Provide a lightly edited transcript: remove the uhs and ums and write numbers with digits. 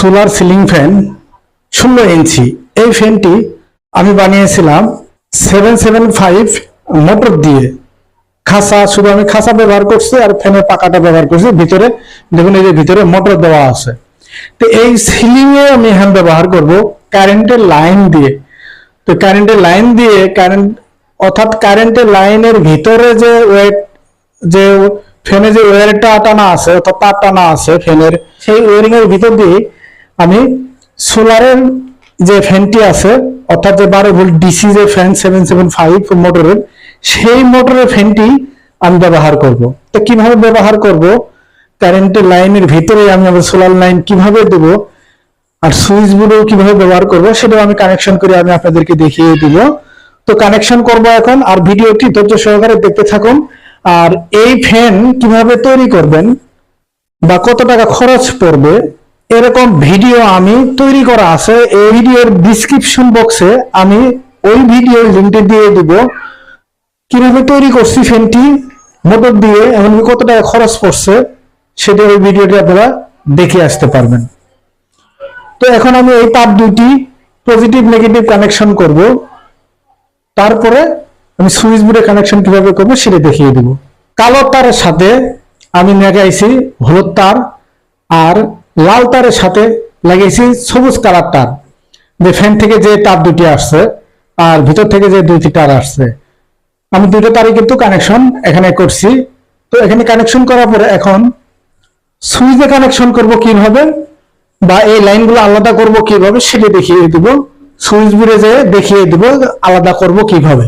Solar ceiling fan 16 ইঞ্চি। এই ফ্যানটি আমি বানিয়েছিলাম 775 মোটর দিয়ে। খাঁচা, শুধু আমি খাঁচা ব্যবহার করছি আর ফ্যানের পাকাটা ব্যবহার করছি। ভিতরে দেখুন, এই যে ভিতরে মোটর দেওয়া আছে। তো এই সিলিং এ আমি এখন ব্যবহার করব কারেন্টের লাইন দিয়ে। তো কারেন্টের লাইন দিয়ে অর্থাৎ কারেন্টের লাইনের ভিতরে যে যে ফ্যানে যে ওয়্যারটা টানা আছে অর্থাৎ তার টানা আছে ফ্যানের, সেই ওয়্যারিং এর ভিতর দিয়ে আমি সোলারের যে ফ্যানটি আছে অর্থাৎ যে 12 ভোল্ট ডিসি যে ফ্যান 775 মোটরের, সেই মোটরের ফ্যানটি আমি ব্যবহার করব। তো কিভাবে ব্যবহার করব, কারেন্টের লাইনের ভিতরে আমি আবার সোলার লাইন কিভাবে দেব আর সুইচ বোর্ডও কিভাবে ব্যবহার করব সেটাও আমি কানেকশন করে আমি আপনাদেরকে দেখিয়ে দিব। তো কানেকশন করব এখন, আর ভিডিওটি ধৈর্য সহকারে দেখতে থাকুন। আর এই ফ্যান কিভাবে তৈরি করবেন বা কত টাকা খরচ পড়বে এরকম ভিডিও আমি তৈরি করা আছে। এই ভিডিওর ডিসক্রিপশন বক্সে আমি ওই ভিডিওর লিংকটি দিয়ে দিব। কিভাবে তৈরি করছি ফ্যানটি মোটর দিয়ে, এমনকি কত টাকা খরচ পড়ছে সেটা ওই ভিডিওটি আপনারা দেখে আসতে পারবেন। তো এখন আমি এই তার দুটি পজিটিভ নেগেটিভ কানেকশন করব, তারপরে আমি সুইচ বোর্ডে কানেকশন কিভাবে করব সেটা দেখিয়ে দিব। কালো তারের সাথে আমি লাগাইছি হলুদ তার, আর লাল তারের সাথে লাগিয়েছি সবুজ কালার তার। যে ফ্যান থেকে যে তার দুটি আসছে আর ভিতর থেকে যে দুইটি তার আসছে, আমি দুটো তারই কিন্তু কানেকশন এখানে করছি। তো এখানে কানেকশন করার পরে এখন সুইচে কানেকশন করব কিভাবে বা এই লাইনগুলো আলাদা করব কিভাবে সেটা দেখিয়ে দিব। সুইচ বোর্ডে যে দেখিয়ে দিব আলাদা করব কিভাবে।